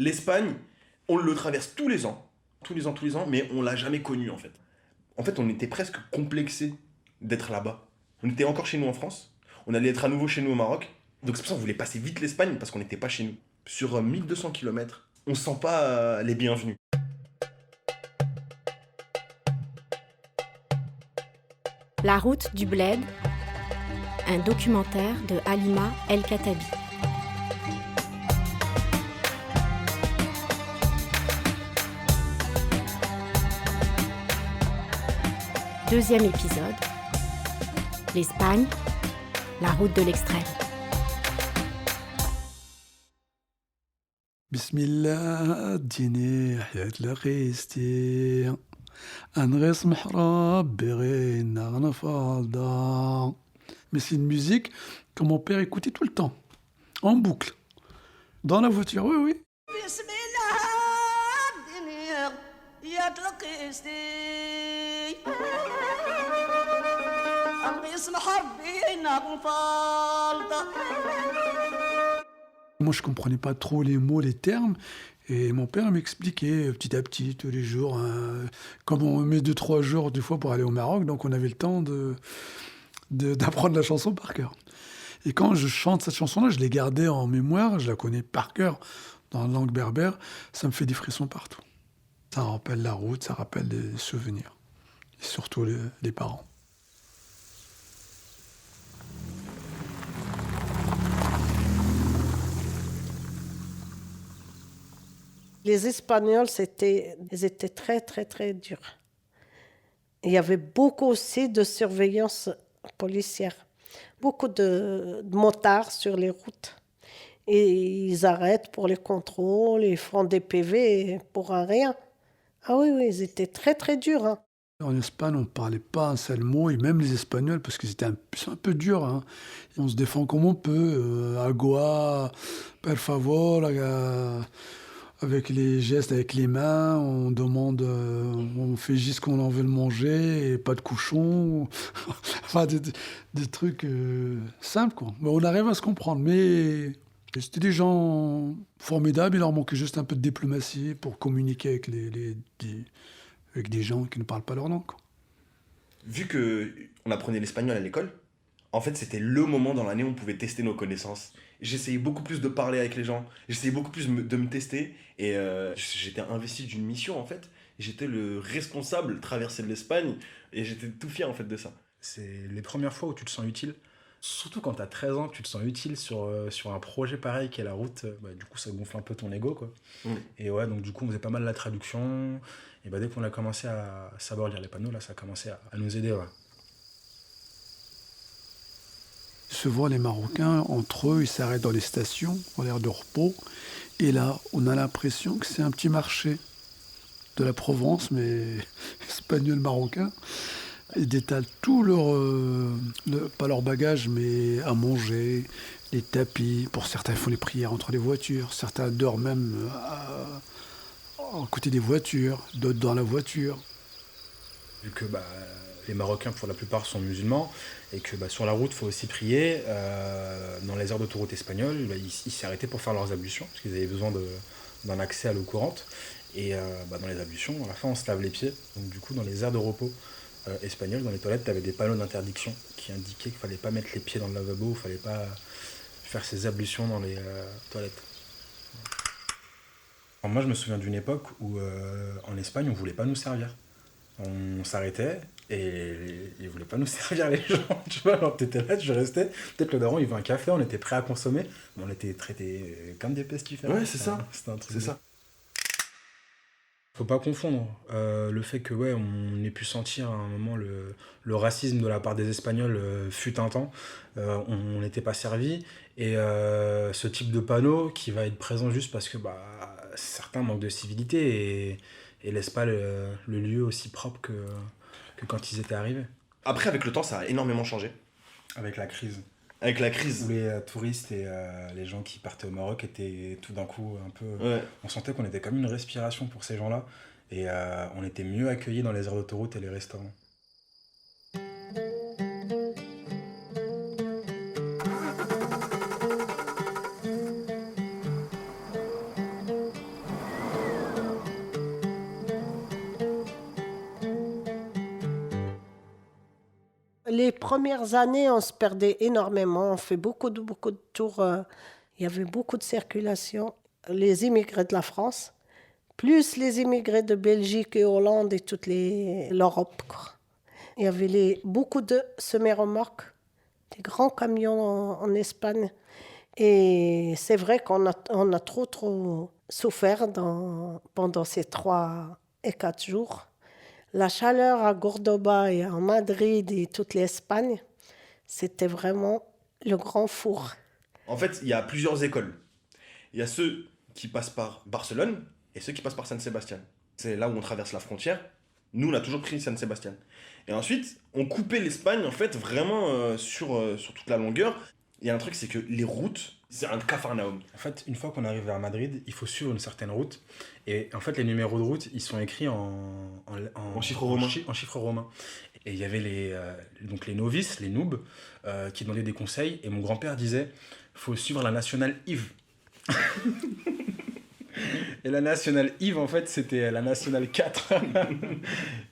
L'Espagne, on le traverse tous les ans. Tous les ans, mais on l'a jamais connu, en fait. En fait, on était presque complexé d'être là-bas. On était encore chez nous en France. On allait être à nouveau chez nous au Maroc. Donc c'est pour ça qu'on voulait passer vite l'Espagne, parce qu'on n'était pas chez nous. Sur 1200 kilomètres, on se sent pas les bienvenus. La route du Bled, un documentaire de Halima El Khattabi. Deuxième épisode, l'Espagne, la route de l'extrême. Bismillah, dîner, hayat la qisti. Anres mihrab, birin, nagna falda. Mais c'est une musique que mon père écoutait tout le temps, en boucle, dans la voiture, oui. Bismillah, dîner, hayat la qisti. Anres mihrab, birin, nagna falda. Moi, je comprenais pas trop les mots, les termes. Et mon père m'expliquait petit à petit, tous les jours, comme on met 2-3 jours des fois pour aller au Maroc, donc on avait le temps d'apprendre la chanson par cœur. Et quand je chante cette chanson-là, je l'ai gardée en mémoire, je la connais par cœur dans la langue berbère, ça me fait des frissons partout. Ça rappelle la route, ça rappelle des souvenirs, et surtout les parents. Les Espagnols, ils étaient très, très, très durs. Il y avait beaucoup aussi de surveillance policière, beaucoup de motards sur les routes. Et ils arrêtent pour les contrôles, ils font des PV pour un rien. Ah oui, ils étaient très, très durs. Hein. En Espagne, on ne parlait pas un seul mot, et même les Espagnols, parce que c'est un peu dur. Hein. Et on se défend comme on peut. Agua, per favor, avec les gestes, avec les mains, on demande, on fait juste qu'on en veut le manger, et pas de cochon. Enfin, des trucs simples, quoi. Mais on arrive à se comprendre. Mais c'était des gens formidables, il leur manquait juste un peu de diplomatie pour communiquer avec avec des gens qui ne parlent pas leur langue, quoi. Vu qu'on apprenait l'espagnol à l'école, en fait, c'était le moment dans l'année où on pouvait tester nos connaissances. J'essayais beaucoup plus de parler avec les gens, j'essayais beaucoup plus de me tester, et j'étais investi d'une mission, en fait. J'étais le responsable de traverser de l'Espagne, et j'étais tout fier, en fait, de ça. C'est les premières fois où tu te sens utile. Surtout quand t'as 13 ans, tu te sens utile sur un projet pareil qu'est la route. Du coup, ça gonfle un peu ton ego, quoi. Et ouais, donc du coup, on faisait pas mal la traduction. Et dès qu'on a commencé à savoir lire les panneaux, là, ça a commencé à nous aider, ouais. Souvent, les Marocains, entre eux, ils s'arrêtent dans les stations, en l'air de repos. Et là, on a l'impression que c'est un petit marché de la Provence, mais espagnol-marocain. Ils détalent tout pas leur bagage, mais à manger, les tapis. Pour certains, ils font les prières entre les voitures. Certains dorment même à côté des voitures, d'autres dans la voiture. Vu que les Marocains, pour la plupart, sont musulmans, et que sur la route, il faut aussi prier, dans les aires d'autoroute espagnoles, ils s'y arrêtaient pour faire leurs ablutions, parce qu'ils avaient besoin d'un accès à l'eau courante. Et dans les ablutions, à la fin, on se lave les pieds. Donc du coup, dans les aires de repos espagnoles, dans les toilettes, tu avais des panneaux d'interdiction qui indiquaient qu'il ne fallait pas mettre les pieds dans le lavabo, il ne fallait pas faire ses ablutions dans les toilettes. Alors moi, je me souviens d'une époque où, en Espagne, on ne voulait pas nous servir. On s'arrêtait et ils ne voulaient pas nous servir, les gens. Tu vois, alors t'étais là, tu restais. Peut-être le daron, il veut un café, on était prêts à consommer, mais on était traités comme des pestiférés. Ouais, c'est ça. C'était un truc. C'est ça. Faut pas confondre le fait que on ait pu sentir à un moment le racisme de la part des Espagnols fut un temps. On n'était pas servi. Et ce type de panneau qui va être présent juste parce que certains manquent de civilité et laissent pas le lieu aussi propre que quand ils étaient arrivés. Après, avec le temps, ça a énormément changé. Avec la crise. Avec la crise. Où les touristes et les gens qui partaient au Maroc étaient tout d'un coup un peu... Ouais. On sentait qu'on était comme une respiration pour ces gens-là. Et on était mieux accueillis dans les aires d'autoroute et les restaurants. Les premières années, on se perdait énormément. On fait beaucoup de tours. Il y avait beaucoup de circulation. Les immigrés de la France, plus les immigrés de Belgique et Hollande et toute l'Europe, quoi. Il y avait beaucoup de semi-remorques, des grands camions en Espagne. Et c'est vrai qu'on a trop souffert pendant ces 3 et 4 jours. La chaleur à Cordoba et à Madrid et toute l'Espagne, c'était vraiment le grand four. En fait, il y a plusieurs écoles. Il y a ceux qui passent par Barcelone et ceux qui passent par San Sebastián. C'est là où on traverse la frontière. Nous, on a toujours pris San Sebastián. Et ensuite, on coupait l'Espagne, en fait, vraiment sur toute la longueur. Il y a un truc, c'est que les routes, c'est un capharnaüm. En fait, une fois qu'on arrive vers Madrid, il faut suivre une certaine route. Et en fait, les numéros de route, ils sont écrits en chiffres romains. En chiffres romains. Et il y avait donc les novices, les noobs, qui donnaient des conseils. Et mon grand-père disait, faut suivre la nationale Yves. Et la nationale Yves, en fait, c'était la nationale 4.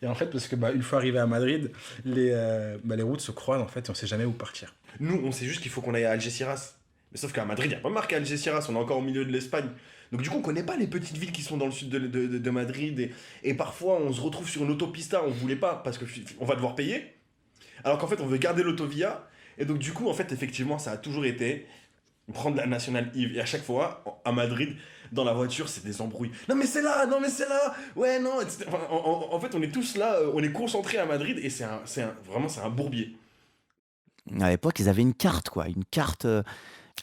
Et en fait, parce que une fois arrivé à Madrid, les routes se croisent, en fait, et on sait jamais où partir. Nous, on sait juste qu'il faut qu'on aille à Algeciras. Mais sauf qu'à Madrid, il n'y a pas marqué Algeciras, on est encore au milieu de l'Espagne. Donc du coup, on ne connaît pas les petites villes qui sont dans le sud de Madrid. Et parfois, on se retrouve sur une autopista, on ne voulait pas, parce qu'on va devoir payer. Alors qu'en fait, on veut garder l'autovia. Et donc du coup, en fait, effectivement, ça a toujours été prendre la nationale Yves. Et à chaque fois, à Madrid, dans la voiture, c'est des embrouilles. Non mais c'est là, ouais, non. En fait, on est tous là, on est concentrés à Madrid et vraiment, c'est un bourbier. À l'époque, ils avaient une carte, quoi. Une carte,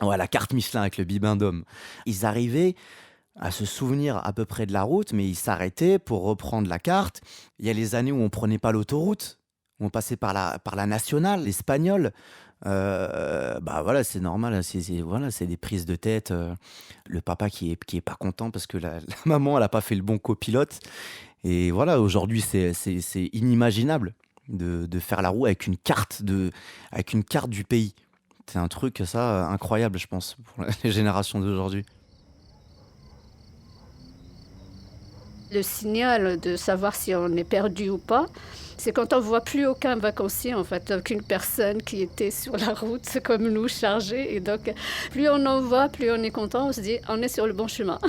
la carte Michelin avec le bibendum. Ils arrivaient à se souvenir à peu près de la route, mais ils s'arrêtaient pour reprendre la carte. Il y a les années où on prenait pas l'autoroute, où on passait par la nationale, l'espagnole. C'est normal, c'est des prises de tête. Le papa qui est pas content parce que la maman, elle a pas fait le bon copilote. Et voilà, aujourd'hui, c'est inimaginable de faire la roue avec une carte du pays. C'est un truc, ça, incroyable, je pense, pour les générations d'aujourd'hui. Le signal de savoir si on est perdu ou pas, c'est quand on voit plus aucun vacancier, en fait, aucune personne qui était sur la route comme nous, chargée. Et donc, plus on en voit, plus on est content, on se dit, on est sur le bon chemin.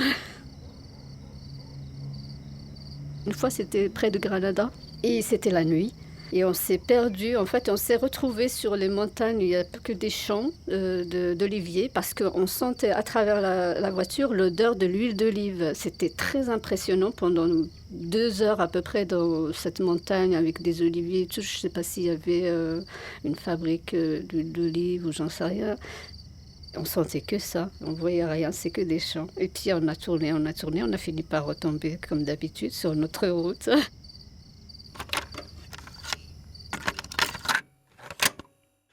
Une fois, c'était près de Granada et c'était la nuit. Et on s'est perdu, en fait, on s'est retrouvés sur les montagnes, il n'y a que des champs d'oliviers parce qu'on sentait à travers la voiture l'odeur de l'huile d'olive. C'était très impressionnant pendant 2 heures à peu près dans cette montagne avec des oliviers et tout. Je ne sais pas s'il y avait une fabrique d'huile d'olive ou j'en sais rien. On sentait que ça, on voyait rien, c'est que des champs. Et puis on a tourné, on a fini par retomber comme d'habitude sur notre route.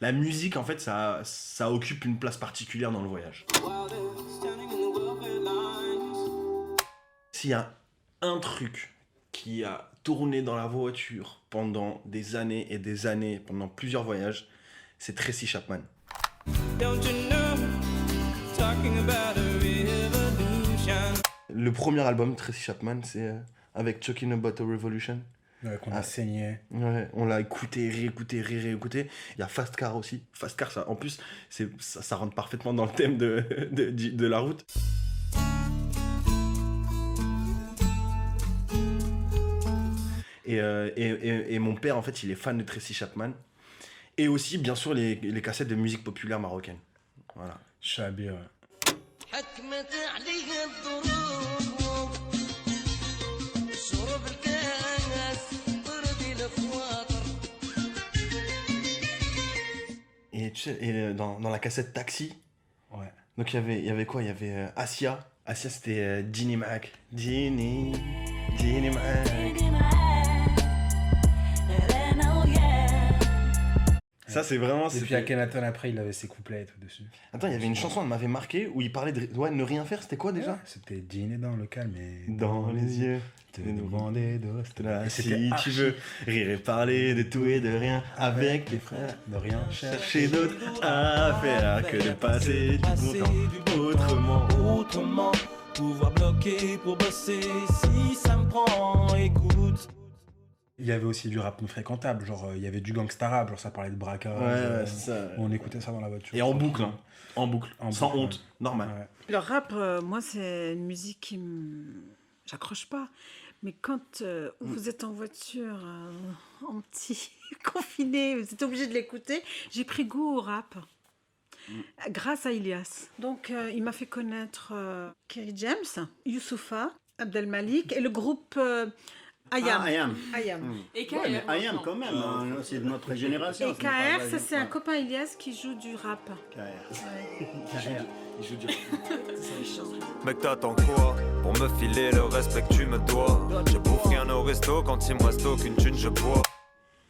La musique, en fait, ça occupe une place particulière dans le voyage. S'il y a un truc qui a tourné dans la voiture pendant des années et des années, pendant plusieurs voyages, c'est Tracy Chapman. Le premier album de Tracy Chapman, c'est avec Talking About a Revolution. Ouais, qu'on a saigné. Ouais, on l'a écouté, réécouté. Il y a Fast Car aussi. Fast Car, ça, en plus, ça rentre parfaitement dans le thème de la route. Et mon père, en fait, il est fan de Tracy Chapman. Et aussi, bien sûr, les cassettes de musique populaire marocaine. Voilà. Chabi, ouais. Et tu sais, dans la cassette Taxi, ouais. Donc il y avait quoi? Il y avait Asia. Asia, c'était Ginny Mac. Ginny Mac. Ça, c'est vraiment... Et puis Akhenaton, après, il avait ses couplets et tout dessus. Attends, il y avait une chanson, elle m'avait marqué, où il parlait de ne rien faire. C'était quoi déjà? C'était dîner dans le calme et... Dans les yeux, te demander de rester là. Si tu veux rire et parler de tout et de rien avec tes frères, de rien chercher d'autres à faire que de passer du bon temps autrement. Pouvoir bloquer pour bosser si ça me prend, écoute. Il y avait aussi du rap non fréquentable, genre il y avait du gangsta rap, genre ça parlait de braquage. c'est ça. On écoutait ça dans la voiture. Et en boucle, hein. En boucle. Sans boucle, honte. Normal. Ouais. Le rap, moi, c'est une musique qui me... J'accroche pas. Mais quand vous êtes en voiture, en petit, confiné, vous êtes obligé de l'écouter, j'ai pris goût au rap. Grâce à Ilias. Donc, il m'a fait connaître Kerry James, Youssoupha, Abdel Malik et le groupe Ayam. Ayam. Et KR. Ouais, mais Ayam quand même, hein, c'est de notre génération. Et KR, ça c'est un copain Ilias qui joue du rap. Il joue du Mec, t'attends quoi pour me filer le respect que tu me dois? Je bouffe rien au resto quand il me reste aucune thune, je bois.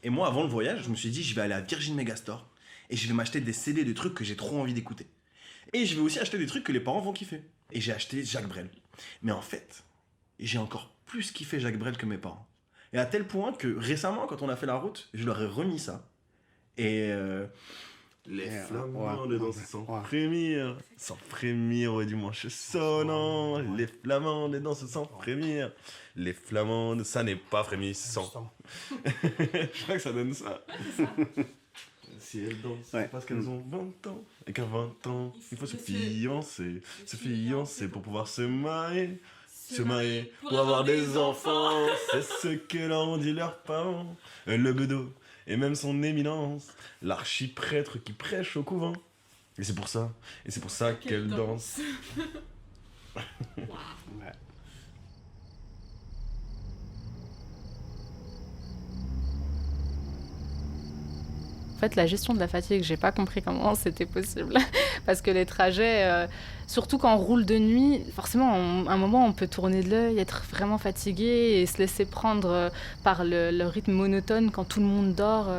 Et moi, avant le voyage, je me suis dit, je vais aller à Virgin Megastore et je vais m'acheter des CD, des trucs que j'ai trop envie d'écouter. Et je vais aussi acheter des trucs que les parents vont kiffer. Et j'ai acheté Jacques Brel. Mais en fait, j'ai encore plus kiffé Jacques Brel que mes parents. Et à tel point que récemment, quand on a fait la route, je leur ai remis ça. Et les flamandes dansent sans frémir au dimanche sonnant. Les flamandes dansent sans frémir. Les flamandes, ça n'est pas frémissant. Je crois que ça donne ça. Si elles dansent, c'est parce qu'elles ont 20 ans. Et qu'à 20 ans, il faut se fiancer. Se fiancer pour pouvoir se marier. Se marier pour avoir des enfants. C'est ce que leur ont dit leurs parents. Le bedeau et même son éminence. L'archiprêtre qui prêche au couvent. Et c'est pour ça qu'elle danse. Ouais. En fait, la gestion de la fatigue, j'ai pas compris comment c'était possible. Parce que les trajets, surtout quand on roule de nuit, forcément, à un moment, on peut tourner de l'œil, être vraiment fatigué et se laisser prendre par le rythme monotone quand tout le monde dort.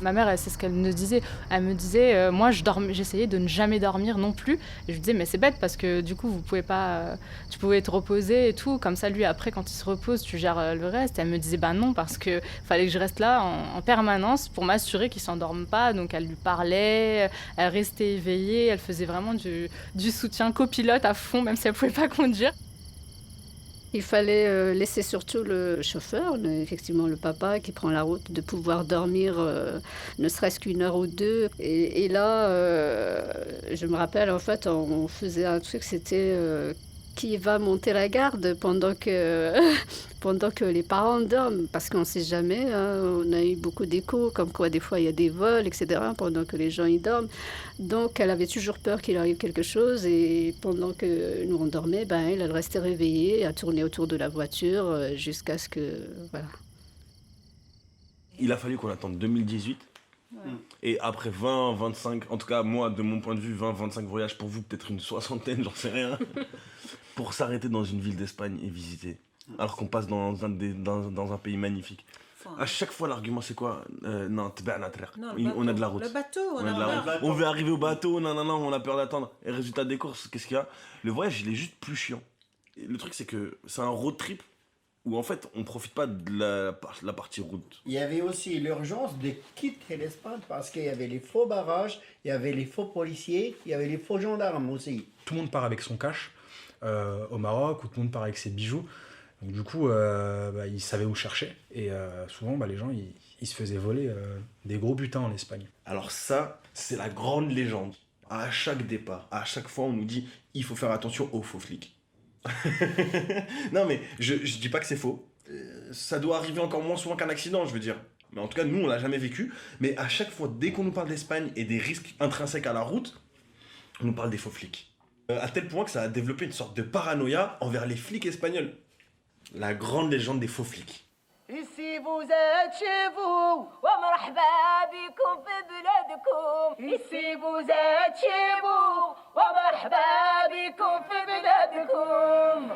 Ma mère, c'est ce qu'elle me disait. Elle me disait, moi, j'essayais de ne jamais dormir non plus. Et je lui disais, mais c'est bête parce que du coup, vous pouvez pas, tu pouvais te reposer et tout. Comme ça, lui, après, quand il se repose, tu gères le reste. Et elle me disait, bah non, parce que fallait que je reste là en permanence pour m'assurer qu'il s'endorme pas, donc elle lui parlait, elle restait éveillée, elle faisait vraiment du soutien copilote à fond, même si elle pouvait pas conduire. Il fallait laisser surtout le chauffeur, effectivement le papa qui prend la route, de pouvoir dormir ne serait-ce qu'une heure ou deux. Et là, je me rappelle, en fait, on faisait un truc, c'était qui va monter la garde pendant que les parents dorment, parce qu'on ne sait jamais, hein, on a eu beaucoup d'échos, comme quoi des fois il y a des vols, etc., pendant que les gens y dorment. Donc elle avait toujours peur qu'il arrive quelque chose, et pendant que nous on dormait, elle restait réveillée, à tourner autour de la voiture jusqu'à ce que... Voilà. Il a fallu qu'on attende 2018. Ouais. Et après 20, 25, en tout cas moi de mon point de vue, 20, 25 voyages pour vous, peut-être une soixantaine, j'en sais rien, pour s'arrêter dans une ville d'Espagne et visiter. Alors qu'on passe dans un pays magnifique. À chaque fois, l'argument, c'est quoi? Non, on a de la route. Le bateau, on veut arriver au bateau, non, on a peur d'attendre. Et résultat des courses, qu'est-ce qu'il y a? Le voyage, il est juste plus chiant. Et le truc, c'est que c'est un road trip où, en fait, on profite pas de la partie route. Il y avait aussi l'urgence de quitter l'Espagne parce qu'il y avait les faux barrages, il y avait les faux policiers, il y avait les faux gendarmes aussi. Tout le monde part avec son cash au Maroc, ou tout le monde part avec ses bijoux. Donc, du coup, ils savaient où chercher. Et souvent, les gens, ils se faisaient voler des gros butins en Espagne. Alors ça, c'est la grande légende. À chaque départ, à chaque fois, on nous dit « il faut faire attention aux faux flics ». Non, mais je dis pas que c'est faux. Ça doit arriver encore moins souvent qu'un accident, je veux dire. Mais en tout cas, nous, on l'a jamais vécu. Mais à chaque fois, dès qu'on nous parle d'Espagne et des risques intrinsèques à la route, on nous parle des faux flics. À tel point que ça a développé une sorte de paranoïa envers les flics espagnols. La grande légende des faux flics. Ici vous êtes chez vous, wa marhaba bikum fi biladkum. Ici vous êtes chez vous, wa marhaba bikum fi biladkum.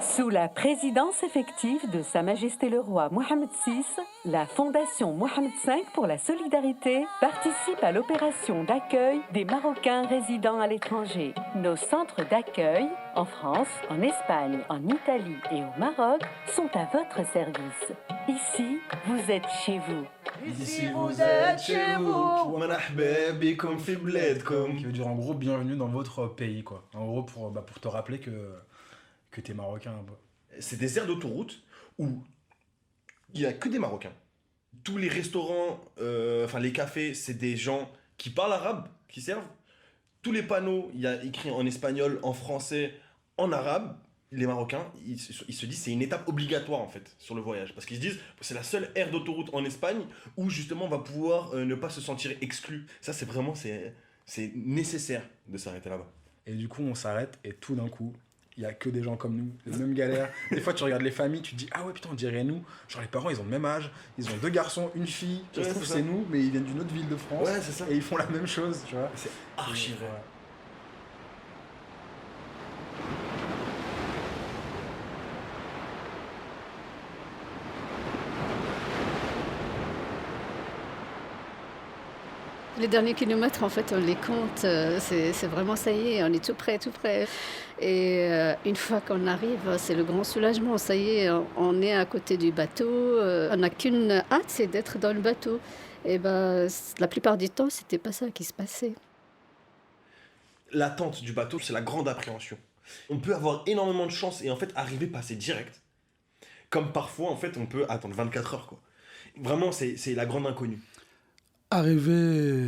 Sous la présidence effective de Sa Majesté le Roi Mohammed VI, la Fondation Mohammed V pour la Solidarité participe à l'opération d'accueil des Marocains résidant à l'étranger. Nos centres d'accueil, en France, en Espagne, en Italie et au Maroc, sont à votre service. Ici, vous êtes chez vous. Ici vous êtes chez vous. Qui veut dire en gros bienvenue dans votre pays, quoi. En gros pour te rappeler que t'es marocain un peu. C'est des aires d'autoroute où il n'y a que des Marocains. Tous les restaurants, enfin les cafés, c'est des gens qui parlent arabe, qui servent. Tous les panneaux, il y a écrit en espagnol, en français, en arabe. Les Marocains, ils se disent c'est une étape obligatoire en fait sur le voyage. Parce qu'ils se disent c'est la seule aire d'autoroute en Espagne où justement on va pouvoir ne pas se sentir exclu. Ça c'est vraiment, c'est nécessaire de s'arrêter là-bas. Et du coup on s'arrête et tout d'un coup, il n'y a que des gens comme nous, les mêmes galères. Des fois tu regardes les familles, tu te dis ah ouais putain on dirait nous. Genre les parents ils ont le même âge, ils ont 2 garçons, une fille. Ça se trouve c'est nous mais ils viennent d'une autre ville de France. Ouais, c'est ça. Et ils font la même chose, tu vois. C'est archi vrai. Ouais. Les derniers kilomètres, en fait, on les compte. C'est vraiment ça y est, on est tout près, tout près. Et une fois qu'on arrive, c'est le grand soulagement. Ça y est, on est à côté du bateau. On n'a qu'une hâte, c'est d'être dans le bateau. Et ben, la plupart du temps, c'était pas ça qui se passait. L'attente du bateau, c'est la grande appréhension. On peut avoir énormément de chance et en fait arriver, passer direct. Comme parfois, en fait, on peut attendre 24 heures, quoi. Vraiment, c'est la grande inconnue. Arrivé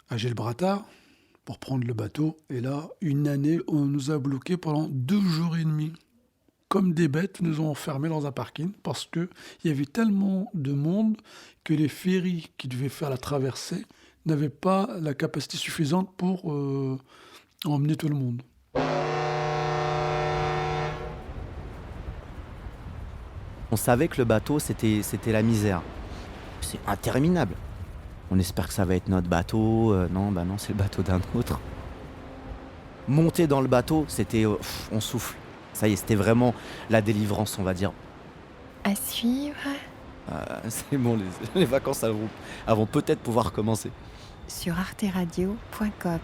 à Gibraltar pour prendre le bateau, et là, une année, on nous a bloqués pendant 2 jours et demi. Comme des bêtes, ils nous ont enfermés dans un parking parce qu'il y avait tellement de monde que les ferries qui devaient faire la traversée n'avaient pas la capacité suffisante pour emmener tout le monde. On savait que le bateau, c'était la misère. C'est interminable. On espère que ça va être notre bateau. Non, c'est le bateau d'un autre. Monter dans le bateau, c'était... on souffle. Ça y est, c'était vraiment la délivrance, on va dire. À suivre C'est bon, les vacances elles vont peut-être pouvoir commencer. sur arteradio.com.